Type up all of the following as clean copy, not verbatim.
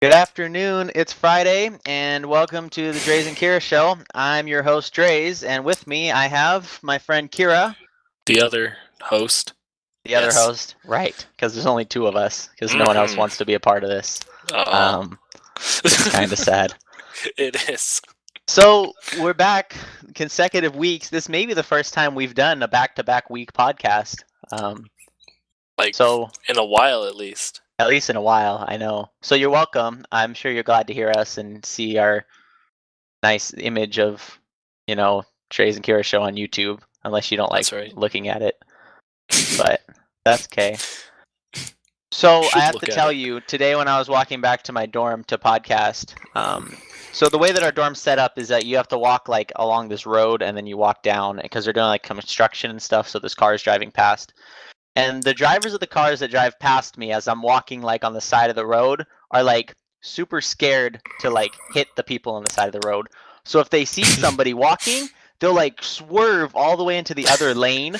Good afternoon. It's Friday, and welcome to the Draze and Kira Show. I'm your host, Draze, and with me I have my friend Kira, The other host. the other Yes. host. Right, because there's only two of us, because no one else wants to be a part of this. It's kind of sad. It is. So we're back consecutive weeks. This may be the first time we've done a back-to-back week podcast. So in a while at least. At least in a while, I know. So you're welcome. I'm sure you're glad to hear us and see our nice image of, Trey's and Kira show on YouTube, unless you don't like looking at it. But that's okay. So I have to tell you, today when I was walking back to my dorm to podcast, so the way that our dorm's set up is that you have to walk like along this road and then you walk down because they're doing like construction and stuff, so there's cars driving past. And the drivers of the cars that drive past me as I'm walking like on the side of the road are like super scared to like hit the people on the side of the road. So if they see somebody walking, they'll like swerve all the way into the other lane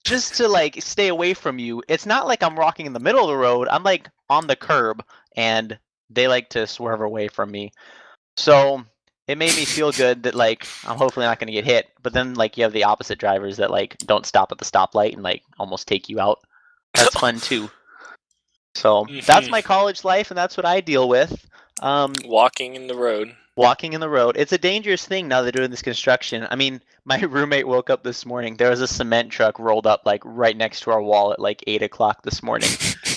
just to like stay away from you. It's not like I'm walking in the middle of the road. I'm like on the curb and they like to swerve away from me. So it made me feel good that like I'm hopefully not going to get hit. But then like you have the opposite drivers that like don't stop at the stoplight and like almost take you out. That's fun too. So that's my college life and that's what I deal with. Walking in the road. Walking in the road. It's a dangerous thing now they're doing this construction. I mean, my roommate woke up this morning. There was a cement truck rolled up like right next to our wall at like 8 o'clock this morning.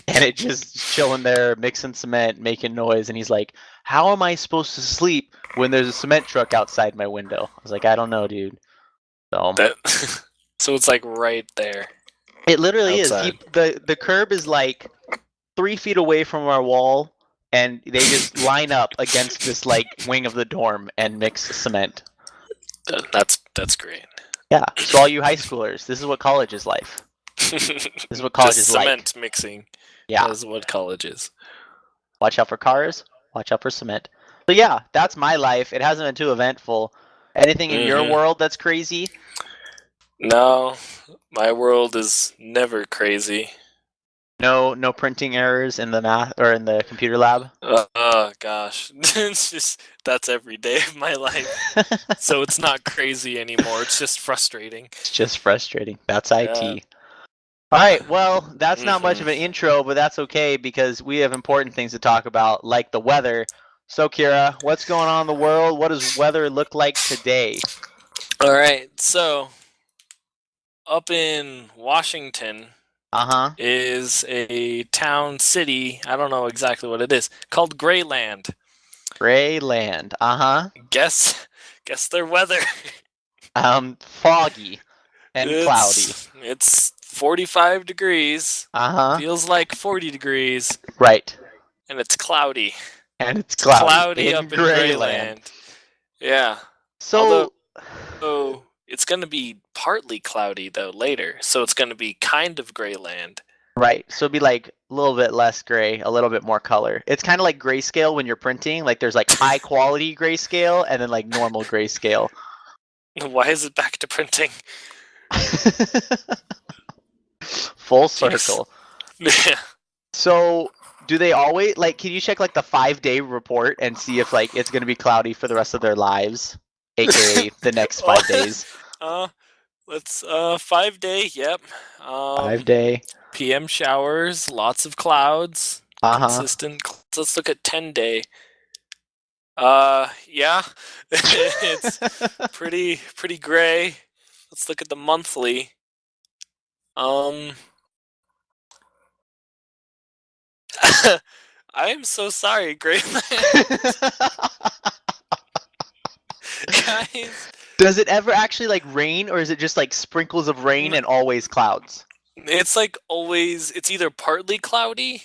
And it just chilling there, mixing cement, making noise. And he's like, how am I supposed to sleep when there's a cement truck outside my window? I was like, I don't know, dude. So it's like right there. It literally outside. Is. The curb is like 3 feet away from our wall. And they just line up against this like wing of the dorm and mix cement. That's great. Yeah. So all you high schoolers, this is what college is like. This is what college is like. Cement mixing. Yeah. This is what college is. Watch out for cars. Watch out for cement. So yeah, that's my life. It hasn't been too eventful. Anything in your world that's crazy? No, my world is never crazy. No printing errors in the math or in the computer lab? Oh gosh. It's just that's every day of my life. So it's not crazy anymore. It's just frustrating. It's just frustrating. That's IT. Yeah. All right, well, that's not much of an intro, but that's okay because we have important things to talk about, like the weather. So, Kira, what's going on in the world? What does weather look like today? All right, so up in Washington is a town, city, I don't know exactly what it is, called Grayland. Grayland, Guess their weather. Foggy and cloudy. It's 45 degrees. Feels like 40 degrees. Right. And it's cloudy. And it's cloudy up in Grayland. Yeah. So it's going to be partly cloudy, though, later. So it's going to be kind of Grayland. Right. So it'd be like a little bit less gray, a little bit more color. It's kind of like grayscale when you're printing. Like there's like high quality grayscale and then like normal grayscale. Why is it back to printing? Full circle. Yeah. So do they always like? Can you check like the 5-day report and see if like it's gonna be cloudy for the rest of their lives, aka the next 5 days? Let's 5-day. Yep. 5-day. PM showers, lots of clouds. Consistent. Let's look at 10-day. Yeah, it's pretty gray. Let's look at the monthly. I am so sorry, Grayland. Guys. Does it ever actually like rain, or is it just like sprinkles of rain and always clouds? It's like always. It's either partly cloudy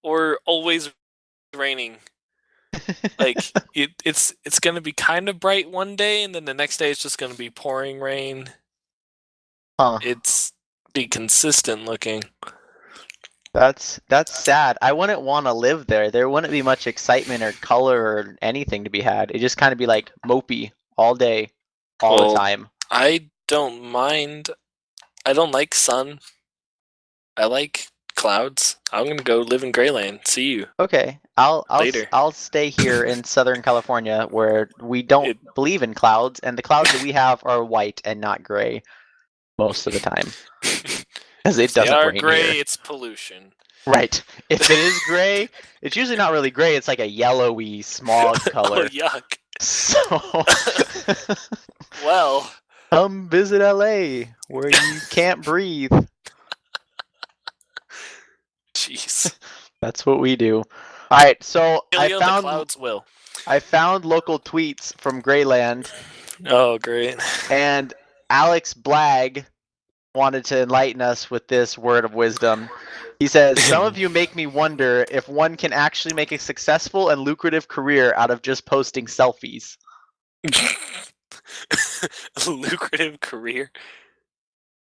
or always raining. Like it's gonna be kind of bright one day, and then the next day it's just gonna be pouring rain. It's be consistent looking. That's sad. I wouldn't want to live there. There wouldn't be much excitement or color or anything to be had. It just kind of be like mopey all day, all the time. I don't mind. I don't like sun. I like clouds. I'm gonna go live in Grayland. See you. Okay, Later. I'll stay here in Southern California where we don't believe in clouds, and the clouds that we have are white and not gray most of the time. Because it doesn't they are rain gray, here. it's pollution. Right. If it is gray, it's usually not really gray. It's like a yellowy smog color. Oh, yuck. So, well, come visit LA where you can't breathe. Jeez. That's what we do. All right, so the clouds will. I found local tweets from Grayland. Oh, great. And Alex Blagg wanted to enlighten us with this word of wisdom. He says, some of you make me wonder if one can actually make a successful and lucrative career out of just posting selfies. A lucrative career?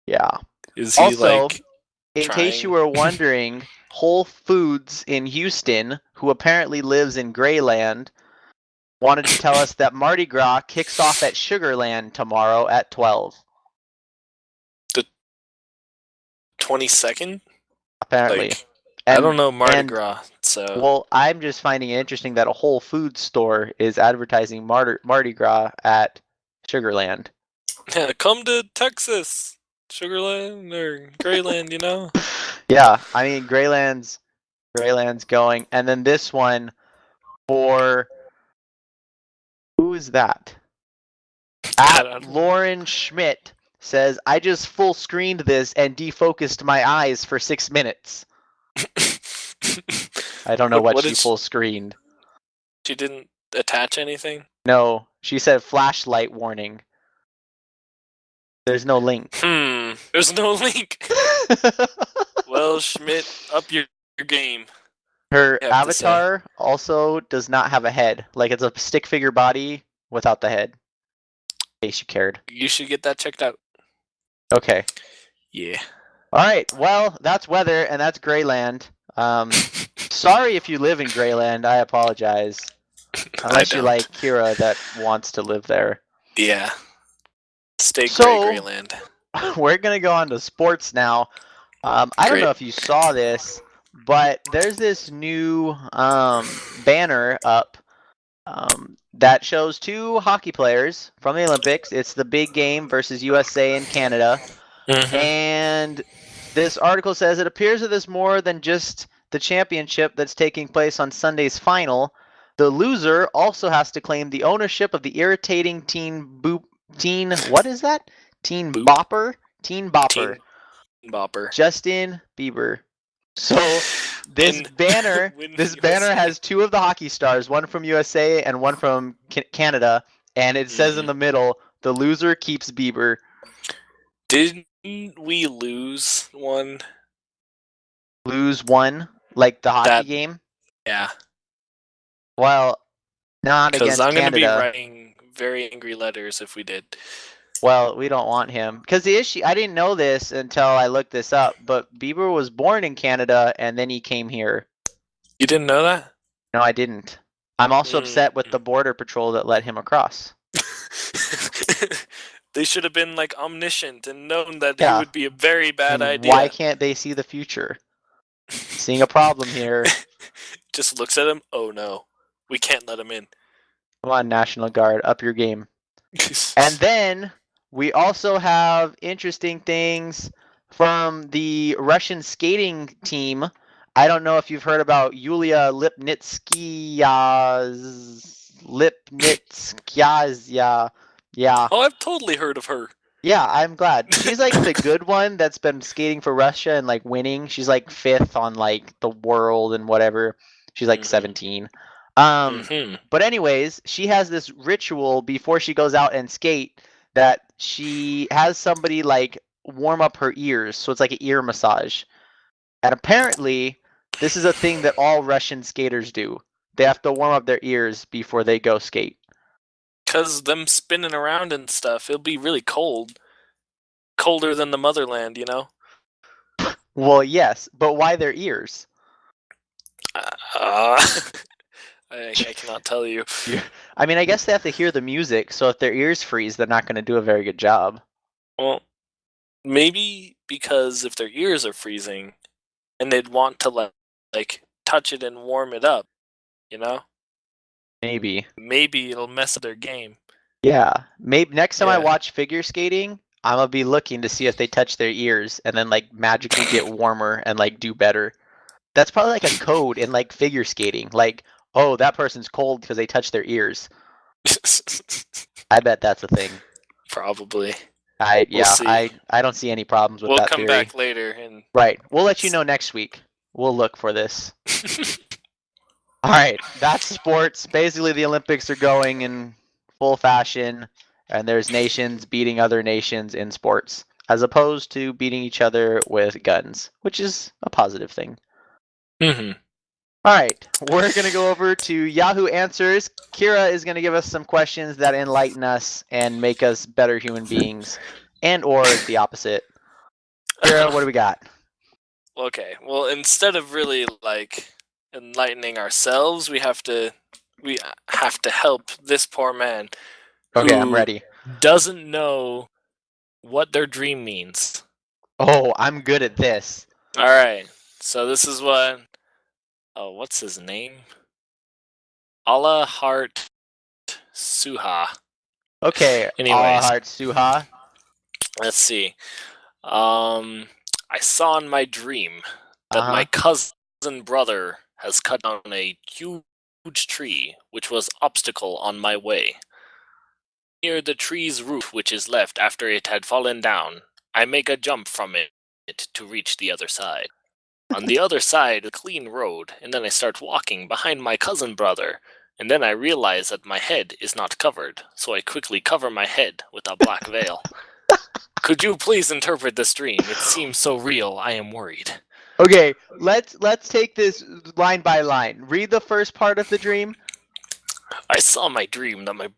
Yeah. Is he also, in trying? case you were wondering, Whole Foods in Houston, who apparently lives in Grayland, wanted to tell us that Mardi Gras kicks off at Sugarland tomorrow at 12. The 22nd? Apparently. I don't know Mardi Gras, so... Well, I'm just finding it interesting that a Whole Foods store is advertising Mardi Gras at Sugarland. Yeah, come to Texas, Sugarland, or Grayland, you know? Yeah, I mean, Grayland's going. And then this one for... Who is that? At Lauren Schmidt says, I just full screened this and defocused my eyes for 6 minutes. I don't know what she full screened. She didn't attach anything? No, she said flashlight warning. There's no link. There's no link. Well, Schmidt, up your game. Her avatar also does not have a head. Like, it's a stick figure body without the head. In case you cared. You should get that checked out. Okay. Yeah. All right. Well, that's weather, and that's Grayland. Sorry if you live in Grayland. I apologize. Unless you like Kira that wants to live there. Yeah. Stay Grayland. We're going to go on to sports now. I don't know if you saw this, but there's this new banner up that shows 2 hockey players from the Olympics. It's the big game versus USA and Canada. Mm-hmm. And this article says it appears that there's more than just the championship that's taking place on Sunday's final. The loser also has to claim the ownership of the irritating what is that? Teen Bopper? Teen Bopper. Justin Bieber. So this banner has 2 of the hockey stars, one from USA and one from Canada, and it says in the middle, the loser keeps Bieber. Didn't we lose one? Lose one? Like the hockey game? Yeah. Well, not against Canada. Because I'm going to be writing very angry letters if we did. Well, we don't want him. Because the issue, I didn't know this until I looked this up, but Bieber was born in Canada and then he came here. You didn't know that? No, I didn't. I'm also upset with the Border Patrol that let him across. They should have been like omniscient and known that it would be a very bad idea. Why can't they see the future? Seeing a problem here. Just looks at him. Oh no, we can't let him in. Come on, National Guard, up your game. And then we also have interesting things from the Russian skating team. I don't know if you've heard about Yulia Lipnitskaya. Yeah. Oh, I've totally heard of her. Yeah, I'm glad. She's like the good one that's been skating for Russia and like winning. She's like 5th on like the world and whatever. She's like 17. But anyways, she has this ritual before she goes out and skate that she has somebody like warm up her ears. So it's like an ear massage. And apparently this is a thing that all Russian skaters do. They have to warm up their ears before they go skate. Because them spinning around and stuff, it'll be really cold. Colder than the motherland, you know? Well, yes, but why their ears? I cannot tell you. I mean, I guess they have to hear the music, so if their ears freeze, they're not going to do a very good job. Well, maybe because if their ears are freezing, and they'd want to like touch it and warm it up, you know? Maybe. Maybe it'll mess up their game. Yeah. Maybe next time I Yeah. watch figure skating, I'm gonna be looking to see if they touch their ears and then like magically get warmer and like do better. That's probably like a code in like figure skating. Like, oh, that person's cold because they touch their ears. I bet that's a thing. Probably. We'll see. I don't see any problems with that theory. We'll come back later and Right. We'll let you know next week. We'll look for this. All right. That's sports. Basically, the Olympics are going in full fashion, and there's nations beating other nations in sports, as opposed to beating each other with guns, which is a positive thing. Mm-hmm. All right, we're going to go over to Yahoo Answers. Kira is going to give us some questions that enlighten us and make us better human beings, and or the opposite. Kira, what do we got? Okay, well, instead of really like enlightening ourselves, we have to help this poor man. Okay, I'm ready. Doesn't know what their dream means. Oh, I'm good at this. All right, so this is what. Oh, what's his name? Allah Heart Suha. Okay, Allah Heart Suha. Let's see. I saw in my dream that my cousin brother has cut down a huge tree, which was obstacle on my way. Near the tree's root, which is left after it had fallen down, I make a jump from it to reach the other side. On the other side, a clean road, and then I start walking behind my cousin brother, and then I realize that my head is not covered, so I quickly cover my head with a black veil. Could you please interpret this dream? It seems so real, I am worried. Okay, let's take this line by line. Read the first part of the dream. I saw my dream that my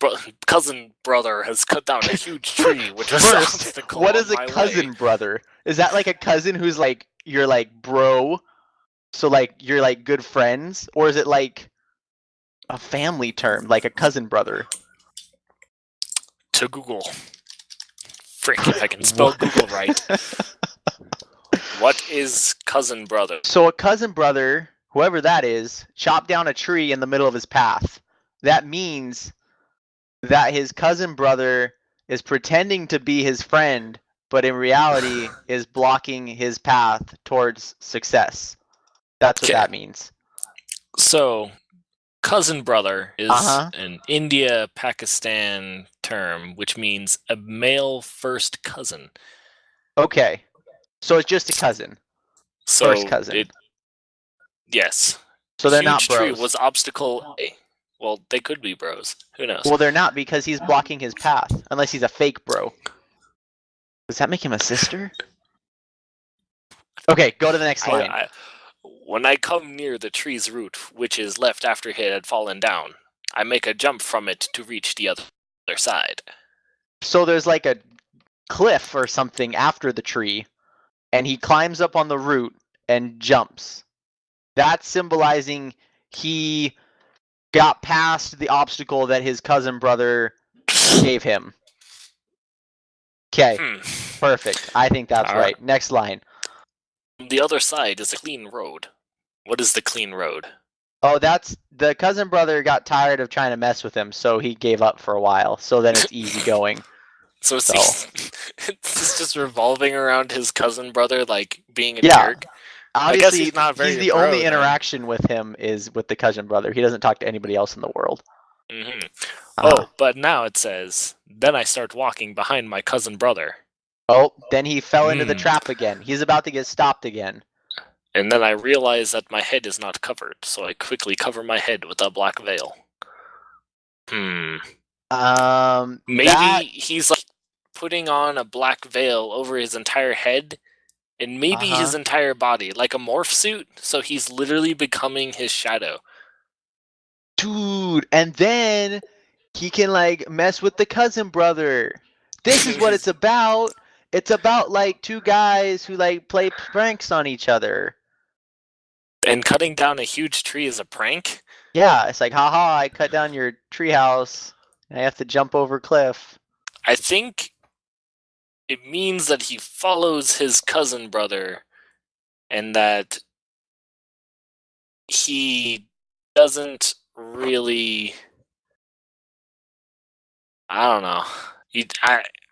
cousin brother has cut down a huge tree, which was an obstacle. What is a cousin brother? Is that like a cousin who's like you're like bro? So like you're like good friends, or is it like a family term, like a cousin brother? To Google. Frick, if I can spell Google right. What is cousin brother? So a cousin brother, whoever that is, chopped down a tree in the middle of his path. That means that his cousin brother is pretending to be his friend, but in reality is blocking his path towards success. That's what that means. So, cousin brother is an India-Pakistan term, which means a male first cousin. Okay. So it's just a cousin. First cousin. Yes. So they're not bros. Tree was obstacle A. Well, they could be bros. Who knows? Well, they're not because he's blocking his path, unless he's a fake bro. Does that make him a sister? Okay, go to the next line. When I come near the tree's root, which is left after it had fallen down, I make a jump from it to reach the other side. So there's like a cliff or something after the tree, and he climbs up on the root and jumps. That's symbolizing he got past the obstacle that his cousin brother gave him. Okay, perfect. I think that's right. Next line. The other side is a clean road. What is the clean road? Oh, that's the cousin brother got tired of trying to mess with him, so he gave up for a while. So then it's easy going. So it's just revolving around his cousin brother, like being a jerk. Obviously, he's not very. He's the only interaction with him is with the cousin brother. He doesn't talk to anybody else in the world. Mm-hmm. Oh, but now it says, then I start walking behind my cousin brother. Oh, then he fell into the trap again. He's about to get stopped again. And then I realize that my head is not covered, so I quickly cover my head with a black veil. Maybe he's like putting on a black veil over his entire head, and maybe his entire body, like a morph suit, so he's literally becoming his shadow. Dude, and then he can like mess with the cousin brother. This is what it's about. It's about like two guys who like play pranks on each other. And cutting down a huge tree is a prank? Yeah, it's like, haha, I cut down your treehouse. I have to jump over a cliff. I think it means that he follows his cousin brother, and that he doesn't really. I don't know.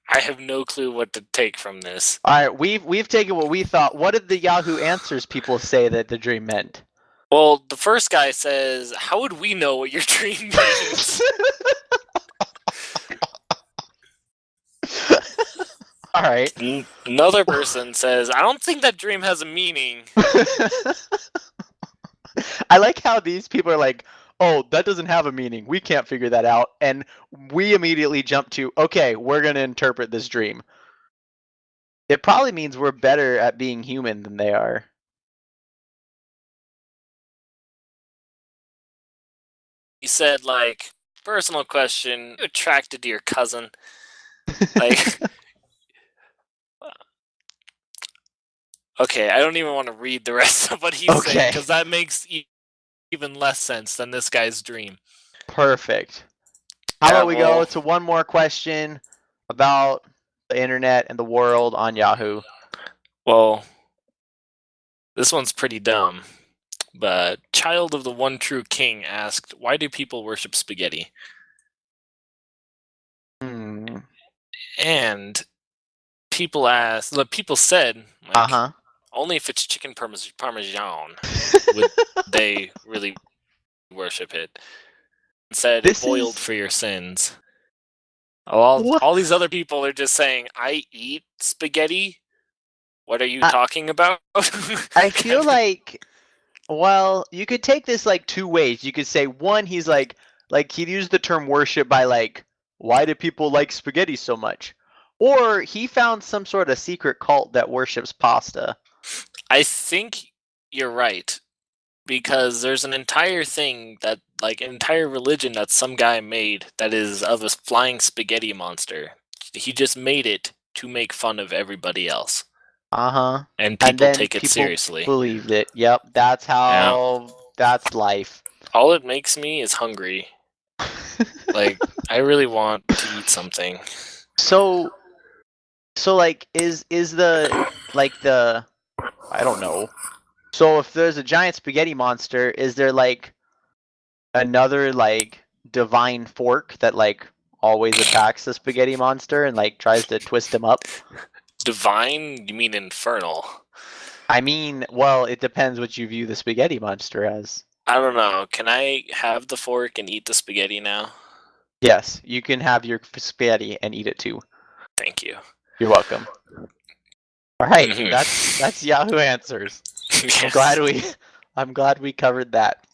I have no clue what to take from this. All right, we've taken what we thought. What did the Yahoo Answers people say that the dream meant? Well, the first guy says, "How would we know what your dream means?" All right. Another person says, "I don't think that dream has a meaning." I like how these people are like, "Oh, that doesn't have a meaning. We can't figure that out." And we immediately jump to, "Okay, we're going to interpret this dream." It probably means we're better at being human than they are. He said, like, personal question, you attracted to your cousin? Like, okay, I don't even want to read the rest of what he's saying, because that makes even less sense than this guy's dream. Perfect. How about we go to one more question about the internet and the world on Yahoo? Well, this one's pretty dumb, but Child of the One True King asked, why do people worship spaghetti? And people said, like, only if it's chicken parmesan would they really worship it. And said, boiled for your sins. All these other people are just saying, I eat spaghetti. What are you talking about? I feel like, well, you could take this like two ways. You could say, one, he's like he'd use the term worship by like, why do people like spaghetti so much? Or he found some sort of secret cult that worships pasta. I think you're right, because there's an entire thing that, like, an entire religion that some guy made that is of a flying spaghetti monster. He just made it to make fun of everybody else. And people take it seriously. Believed it. Yep, that's how. That's life. All it makes me is hungry. Like, I really want to eat something. So like, is the I don't know. So if there's a giant spaghetti monster, is there like another like divine fork that like always attacks the spaghetti monster and like tries to twist him up? Divine? You mean infernal? I mean, well, it depends what you view the spaghetti monster as. I don't know. Can I have the fork and eat the spaghetti now? Yes, you can have your spaghetti and eat it too. Thank you. You're welcome. All right, that's Yahoo Answers. Yes. I'm glad we covered that.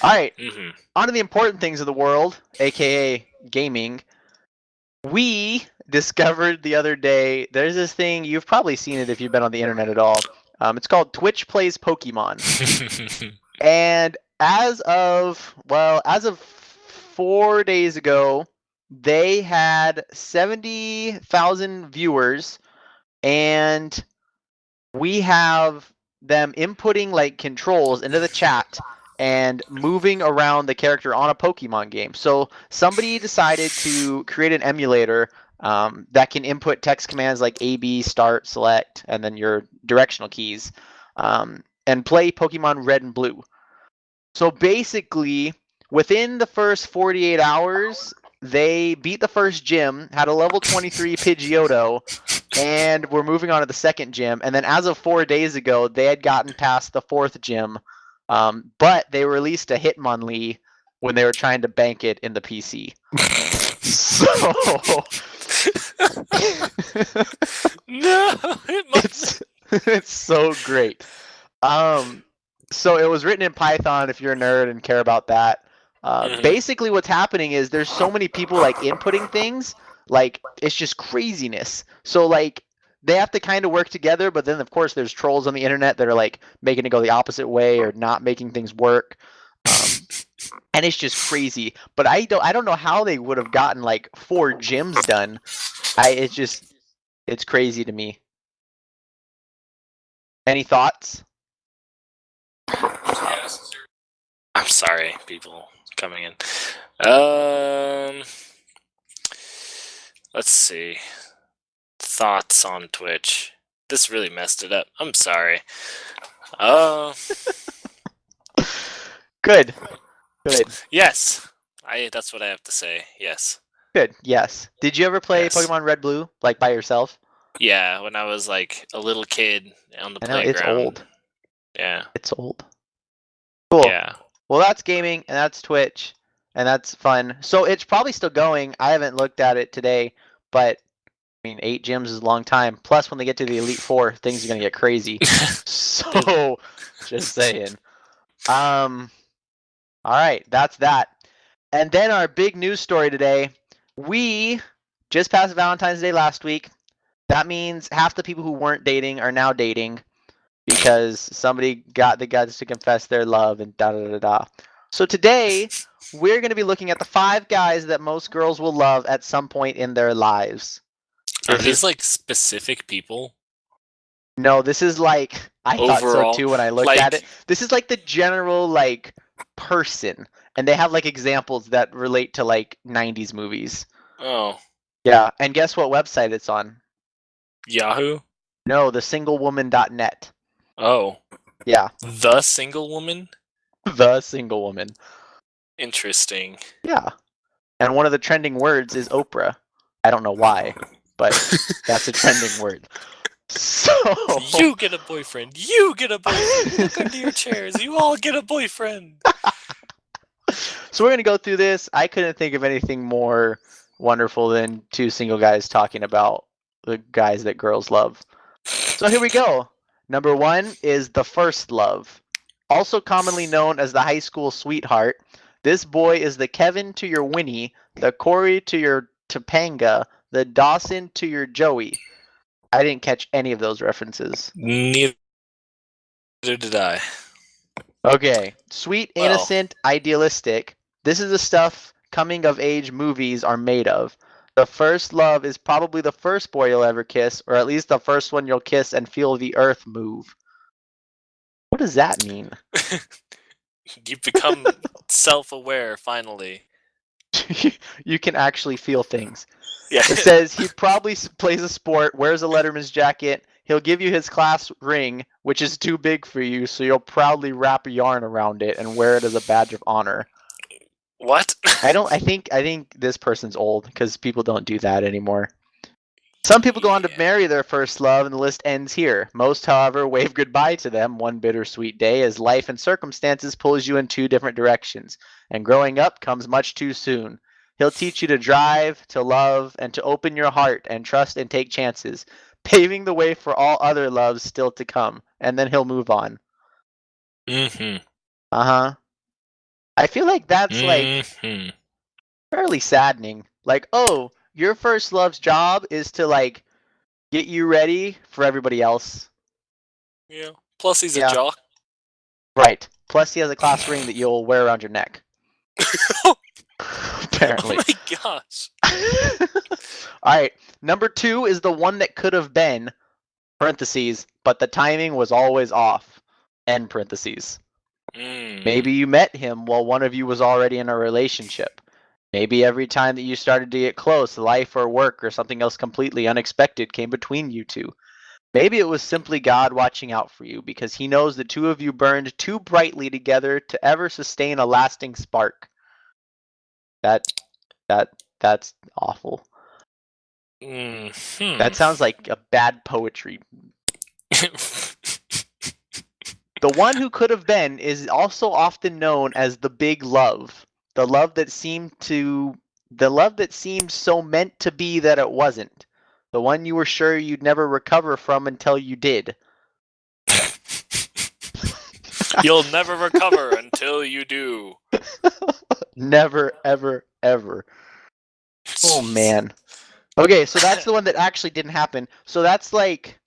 All right, on to the important things of the world, aka gaming. We discovered the other day, there's this thing, you've probably seen it if you've been on the internet at all. It's called Twitch Plays Pokemon. And as of 4 days ago, they had 70,000 viewers, and we have them inputting like controls into the chat and moving around the character on a Pokemon game. So somebody decided to create an emulator that can input text commands like A, B, start, select, and then your directional keys, and play Pokemon Red and Blue. So basically, within the first 48 hours, they beat the first gym, had a level 23 Pidgeotto, and we're moving on to the second gym. And then as of 4 days ago, they had gotten past the fourth gym, but they released a Hitmonlee when they were trying to bank it in the PC. So no, it's so great. So it was written in Python if you're a nerd and care about that. Basically what's happening is there's so many people like inputting things, like it's just craziness. So like they have to kind of work together, but then of course there's trolls on the internet that are like making it go the opposite way or not making things work. And it's just crazy. But I don't know how they would have gotten like 4 gyms done. It's crazy to me. Any thoughts? I'm sorry, people coming in. Let's see. Thoughts on Twitch. This really messed it up. I'm sorry. Good. Good. Yes. That's what I have to say. Yes. Good. Yes. Did you ever play Pokemon Red Blue like by yourself? Yeah, when I was like a little kid on the playground. It's old. Yeah. It's old. Cool. Yeah. Well, that's gaming and that's Twitch and that's fun. So it's probably still going. I haven't looked at it today, but I mean, 8 gyms is a long time. Plus, when they get to the Elite Four, things are gonna get crazy. So, just saying. All right, that's that. And then our big news story today. We just passed Valentine's Day last week. That means half the people who weren't dating are now dating because somebody got the guts to confess their love and da da da da. So today we're going to be looking at the 5 guys that most girls will love at some point in their lives. Are these like specific people? No, this is like I thought so too when I looked at it. This is like the general like person, and they have like examples that relate to like 90s movies. Oh. Yeah, and guess what website it's on? Yahoo? No, thesinglewoman.net. Oh. Yeah. The Single Woman? The Single Woman. Interesting. Yeah. And one of the trending words is Oprah. I don't know why, but that's a trending word. So you get a boyfriend. You get a boyfriend. Look under your chairs. You all get a boyfriend. So we're going to go through this. I couldn't think of anything more wonderful than 2 single guys talking about the guys that girls love. So here we go. Number 1 is the first love. Also commonly known as the high school sweetheart. This boy is the Kevin to your Winnie, the Corey to your Topanga, the Dawson to your Joey. I didn't catch any of those references. Neither did I. Okay. Sweet, innocent, idealistic. This is the stuff coming of age movies are made of. The first love is probably the first boy you'll ever kiss, or at least the first one you'll kiss and feel the earth move. What does that mean? You become self-aware, finally. You can actually feel things. Yeah. It says he probably plays a sport, wears a Letterman's jacket. He'll give you his class ring, which is too big for you, so you'll proudly wrap a yarn around it and wear it as a badge of honor. What? I think this person's old because people don't do that anymore. Some people go on to marry their first love, and the list ends here. Most, however, wave goodbye to them one bittersweet day as life and circumstances pulls you in 2 different directions, and growing up comes much too soon. He'll teach you to drive, to love, and to open your heart and trust and take chances, paving the way for all other loves still to come, and then he'll move on. Mm-hmm. Uh-huh. I feel like that's like fairly saddening. Like, oh, your first love's job is to like get you ready for everybody else. Yeah. Plus he's a jock. Right. Plus he has a class ring that you'll wear around your neck. Apparently. Oh my gosh. All right. Number 2 is the one that could have been, parentheses, but the timing was always off, end parentheses. Maybe you met him while one of you was already in a relationship. Maybe every time that you started to get close, life or work or something else completely unexpected came between you two. Maybe it was simply God watching out for you because he knows the 2 of you burned too brightly together to ever sustain a lasting spark. That's awful. That sounds like a bad poetry. The one who could have been is also often known as the big love. The love that seemed so meant to be that it wasn't. The one you were sure you'd never recover from until you did. You'll never recover until you do. Never, ever, ever. Oh man. Okay, so that's the one that actually didn't happen. So that's like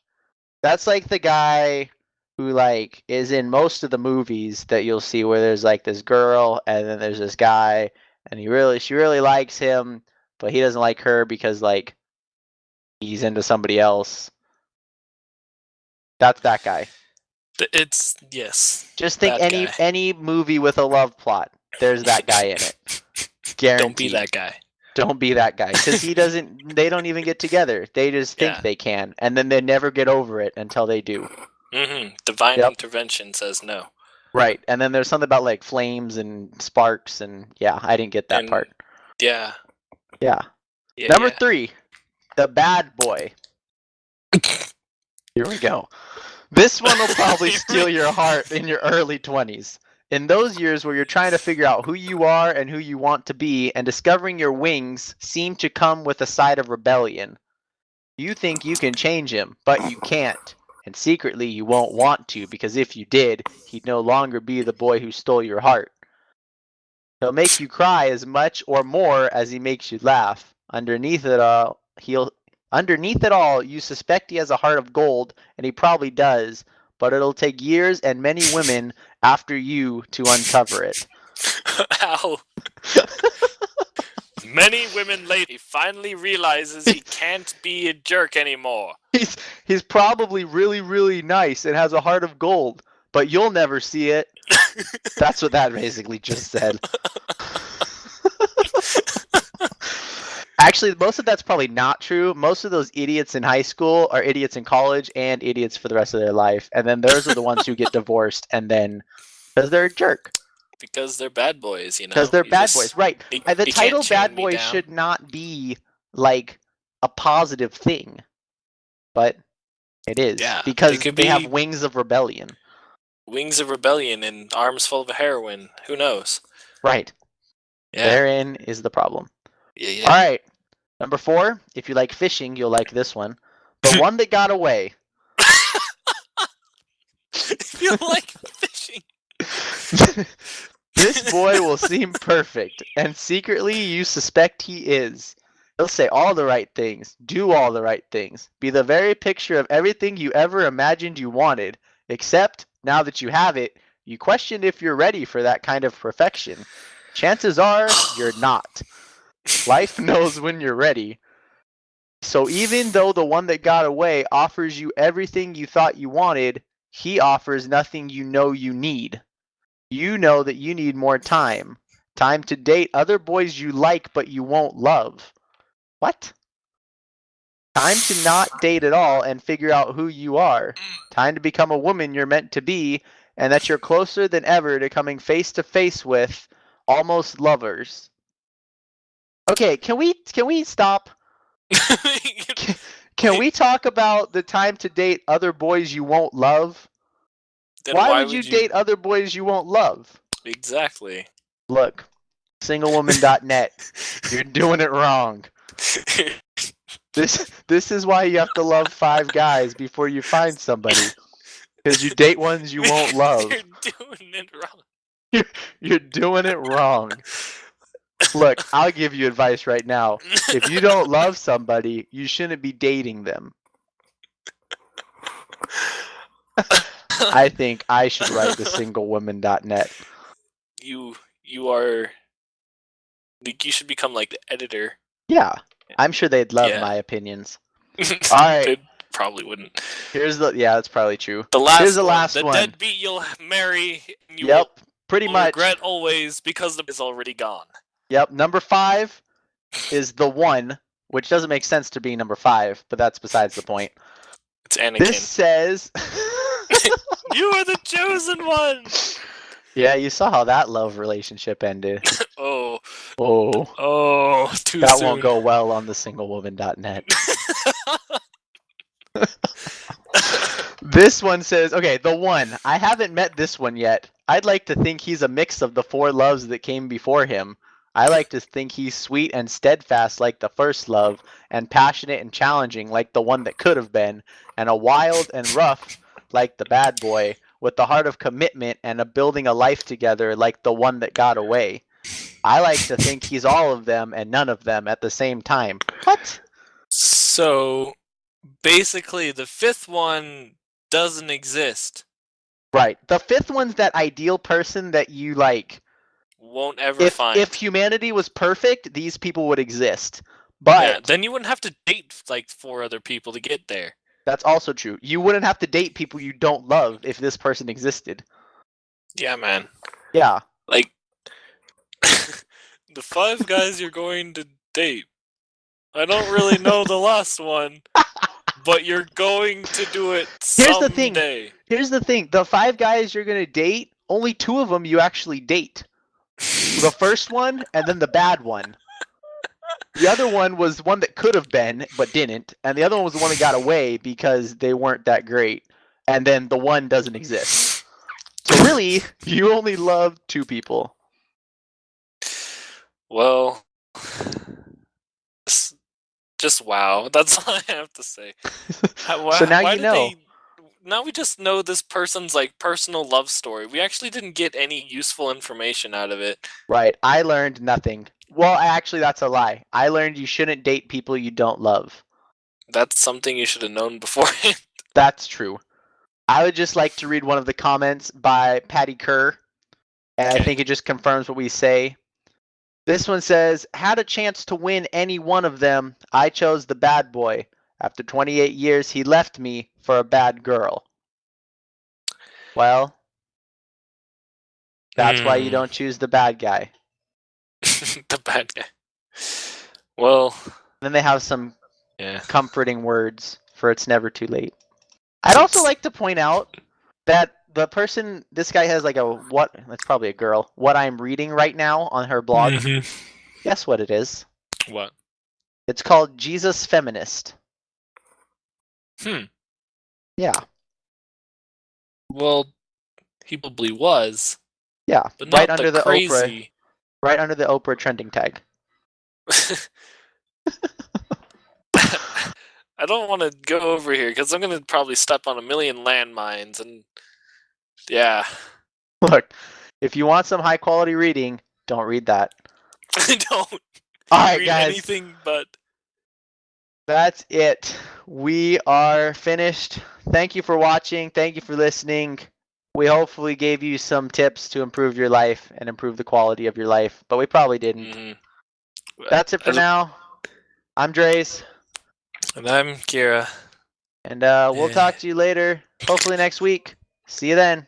the guy who like is in most of the movies that you'll see where there's like this girl and then there's this guy and she really likes him, but he doesn't like her because like he's into somebody else. That's that guy. It's yes. Just think any movie with a love plot, there's that guy in it. Guaranteed. Don't be that guy. Don't be that guy because they don't even get together. They just think they can, and then they never get over it until they do. Divine intervention says no. Right, and then there's something about like flames and sparks, and yeah, I didn't get that part. Yeah. Yeah. Number 3, the bad boy. Here we go. This one will probably steal your heart in your early 20s. In those years where you're trying to figure out who you are and who you want to be, and discovering your wings seem to come with a side of rebellion. You think you can change him, but you can't. And secretly you won't want to, because if you did, he'd no longer be the boy who stole your heart. He'll make you cry as much or more as he makes you laugh. Underneath it all, you suspect he has a heart of gold, and he probably does, but it'll take years and many women after you to uncover it. Ow. Many women later, he finally realizes he can't be a jerk anymore. He's probably really, really nice and has a heart of gold, but you'll never see it. That's what that basically just said. Actually, most of that's probably not true. Most of those idiots in high school are idiots in college and idiots for the rest of their life. And then those are the ones who get divorced, and then because they're a jerk. Because they're bad boys, you know? Because they're bad boys, right. The title bad boy should not be, like, a positive thing. But it is. Yeah, because they have wings of rebellion. Wings of rebellion and arms full of heroin. Who knows? Right. Yeah. Therein is the problem. Yeah. All right. Number 4, if you like fishing, you'll like this one. The one that got away. If you like fishing. This boy will seem perfect, and secretly you suspect he is. He'll say all the right things, do all the right things, be the very picture of everything you ever imagined you wanted, except, now that you have it, you question if you're ready for that kind of perfection. Chances are, you're not. Life knows when you're ready. So even though the one that got away offers you everything you thought you wanted, he offers nothing you know you need. You know that you need more time. Time to date other boys you like but you won't love. What? Time to not date at all and figure out who you are. Time to become a woman you're meant to be, and that you're closer than ever to coming face to face with almost lovers. Okay, can we stop? Can we talk about the time to date other boys you won't love? Why would you date other boys you won't love? Exactly. Look, singlewoman.net, you're doing it wrong. This is why you have to love 5 guys before you find somebody. Because you date ones you won't love. You're doing it wrong. You're doing it wrong. Look, I'll give you advice right now. If you don't love somebody, you shouldn't be dating them. I think I should write the singlewoman.net. You are... You should become like the editor. Yeah. I'm sure they'd love my opinions. All right. They probably wouldn't. That's probably true. Here's the last one. The deadbeat you'll marry. Pretty much. Regret always because the is already gone. Yep. Number 5 is the one, which doesn't make sense to be number 5, but that's besides the point. It's Anakin. This says... You are the chosen one! Yeah, you saw how that love relationship ended. Oh, too that soon. Won't go well on the singlewoman.net. This one says, okay, the one. I haven't met this one yet. I'd like to think he's a mix of the 4 loves that came before him. I like to think he's sweet and steadfast like the first love, and passionate and challenging like the one that could have been, and a wild and rough like the bad boy, with the heart of commitment and a building a life together like the one that got away. I like to think he's all of them and none of them at the same time. What? So, basically, the 5th one doesn't exist. Right. The 5th one's that ideal person that you, like... won't ever find. If humanity was perfect, these people would exist. But... yeah, then you wouldn't have to date, like, 4 other people to get there. That's also true. You wouldn't have to date people you don't love if this person existed. Yeah, man. Yeah. Like, the 5 guys you're going to date. I don't really know the last one, but you're going to do it someday. Here's the thing. The 5 guys you're going to date only 2 of them you actually date. The first one and then the bad one. The other one was one that could have been but didn't, and the other one was the one that got away because they weren't that great. And then the one doesn't exist. So really, you only love 2 people. Well, just wow. That's all I have to say. So now you know. Now we just know this person's like personal love story. We actually didn't get any useful information out of it. Right. I learned nothing. Well, actually, that's a lie. I learned you shouldn't date people you don't love. That's something you should have known beforehand. That's true. I would just like to read one of the comments by Patty Kerr, and I think it just confirms what we say. This one says, had a chance to win any one of them. I chose the bad boy. After 28 years, he left me for a bad girl. Well, that's why you don't choose the bad guy. The bad guy. Well. Then they have some comforting words for it's never too late. I'd also like to point out that the person, this guy has like that's probably a girl, what I'm reading right now on her blog. Mm-hmm. Guess what it is? What? It's called Jesus Feminist. Yeah. Well, he probably was. Yeah, but right under the crazy. Oprah. Right under the Oprah trending tag. I don't want to go over here because I'm going to probably step on a million landmines and yeah. Look, if you want some high quality reading, don't read that. Don't. All right, read guys. Anything but. That's it. We are finished. Thank you for watching. Thank you for listening. We hopefully gave you some tips to improve your life and improve the quality of your life, but we probably didn't. Mm-hmm. That's it for now. I'm Draze. And I'm Kira. And we'll talk to you later, hopefully next week. See you then.